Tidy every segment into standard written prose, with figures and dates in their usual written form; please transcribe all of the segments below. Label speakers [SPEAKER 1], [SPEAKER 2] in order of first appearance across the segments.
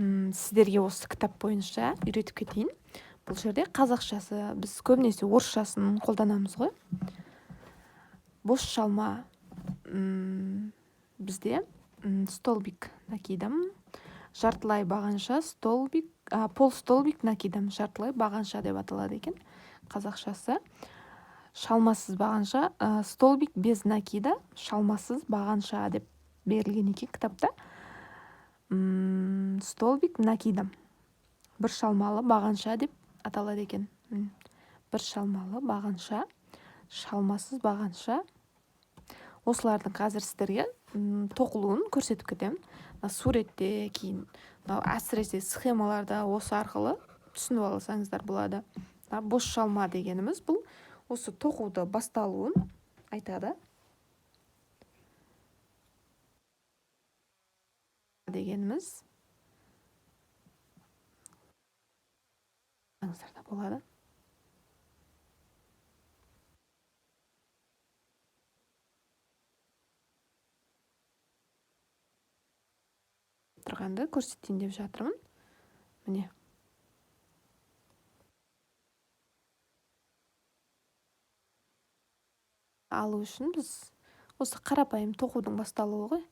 [SPEAKER 1] сіздерге осы кітап бойынша үйретіп кетейін. Бұл жерде қазақшасы, біз көбінесе орысшасын қолданамыз ғой. Бос шалма бізде столбик накидам, жартылай бағанша столбик, пол столбик накидам, жартылай бағанша деп аталады екен. Қазақшасы шалмасыз бағанша, столбик без накида, шалмасыз бағанша деп берілген екен кітапта. Столбик накидам, бір шалмалы бағанша деп аталады екен. Бір шалмалы бағанша, шалмасыз бағанша. Осылардың қазір сіздерге тоқылуын көрсетіп кетемін. Суретте, кейін әсіресе схемаларда осы арқылы түсініп алсаңыздар болады. Бос шалма дегеніміз бұл осы тоқуды басталуын айтады. Дегеніміз аңыздарда болады. Тұрғанды көрсетейін деп жатырмын. Міне. Алу үшін біз осы қарапайым тоқудың басталуы ғой.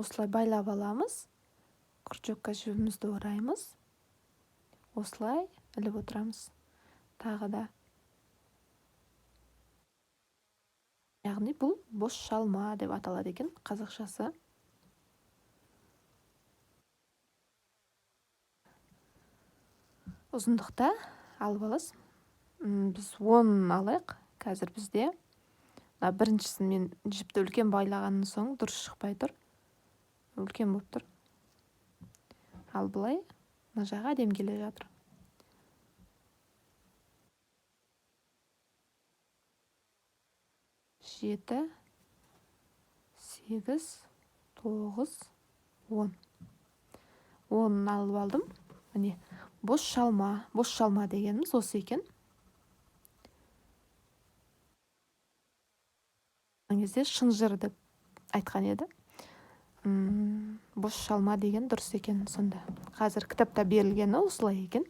[SPEAKER 1] Осылай байлап аламыз. Крючокқа жібімізді ораймыз. Осылай іліп отырамыз. Тағы да. Яғни бұл бос шалма деп аталады екен қазақшасы. Ұзындықта алып аласыз. Біз 10 алайық. Қазір бізде біріншісін мен жіпті үлкен байлағаннан соң дұрыс шықпай тұр. Үлкен болып тұр. Ал бұлай жаға әдем келе жатыр. Жеті, 8, 9, 10. 10 алып алдым. Міне, бос шалма дегеніміз осы екен. Кезде шынжыр деп айтқан еді. Бос шалма деген дұрыс екен сонда. Қазір кітапта берілгені осылай екен.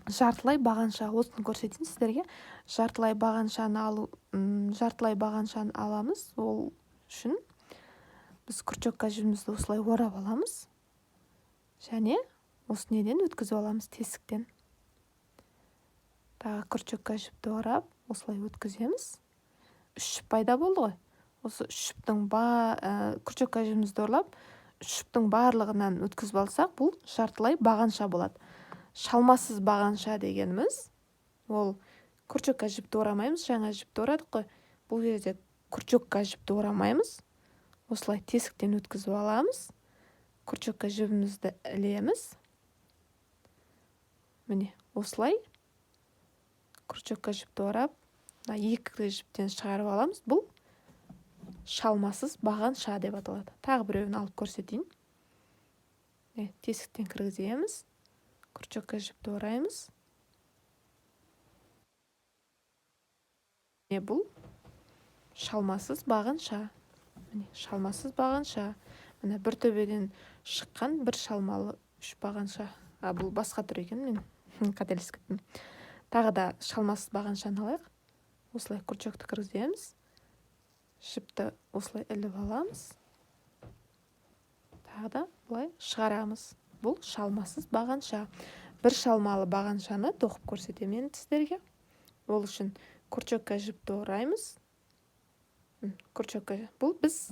[SPEAKER 1] Жартылай бағанша, осыны көрсетейін сіздерге. Жартылай бағаншаны аламыз. Ол үшін біз крючокқа жібімізді осылай орап аламыз. Және осы неден өткізіп аламыз, тесіктен. Тағы крючокқа жіпті орап, осылай өткіземіз. 3 жіп пайда болды ғой. Осы 3 жіптің крючокқа жібімізді орлап, 3 жіптің барлығынан өткізіп алсақ, бұл жартылай бағанша болады. Шалмасыз бағанша дегеніміз, ол крючокқа жіпті орамаймыз, жаңа жіпті орадық қой. Бұл жерде крючокқа жіпті орамаймыз. Осылай тесіктен өткізіп аламыз. Крючокқа жібімізді ілеміз. Міне, осылай крючокқа жіпті орап, екі жіптен шығарып аламыз. Бұл шалмасыз бағанша деп аталады. Тағы біреуін алып көрсетейін. Тесіктен кіргіземіз. Крючокқа жіпті ораймыз. Бұл шалмасыз бағанша. Міне, шалмасыз бағанша. Міне, бір төбеден шыққан бір шалмалы 3 бағанша. Бұл басқа түр екен, мен қателесіп кеттім. Тағы да шалмасыз бағаншаны алайық. Осылай крючокты кіргіземіз. Жіпті осылай іліп аламыз. Тағы да бұлай шығарамыз. Бұл шалмасыз бағанша. Бір шалмалы бағаншаны тоқып көрсетемін сіздерге. Ол үшін крючокқа жіпті ораймыз. Бұл біз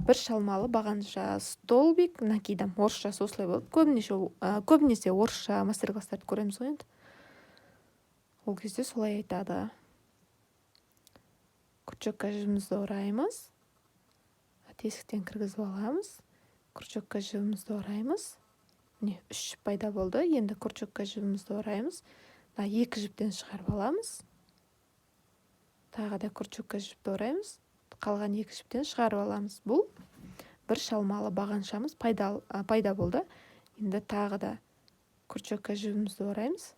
[SPEAKER 1] бір шалмалы бағанша, столбик накидам. Орысшасы осылай болады. Көбінесе орысша мастер-класстарды көреміз ғой енді. Ол кезде солай айтады. Крючокқа жібімізді ораймыз. Тесіктен кіргізіп аламыз. Крючокқа жібімізді ораймыз. Міне, 3 жіп пайда болды. Енді крючокқа жібімізді ораймыз. 2 жіптен шығарып аламыз. Тағы да крючокқа жіпті ораймыз. Қалған 2 жіптен шығарып аламыз. Бұл бір шалмалы бағаншамыз пайда болды. Енді тағы да крючокқа жібімізді ораймыз.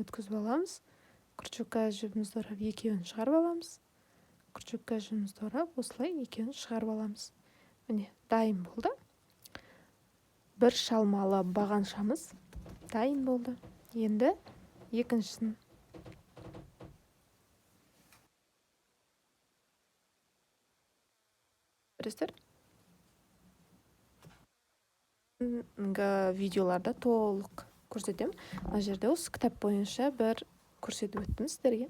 [SPEAKER 1] Өткізіп аламыз. күрчекка жібімізді орап екеуін шығарып аламыз. Күрчекка жібімізді орап осылай екеуін шығарып аламыз. Міне дайын болды. Бір шалмалы бағаншамыз дайын болды. Енді екіншісін көресіздер. Видеоларда толық көрсетемін. Мына жерде осы кітап бойынша бір көрсетіп өттім сіздерге.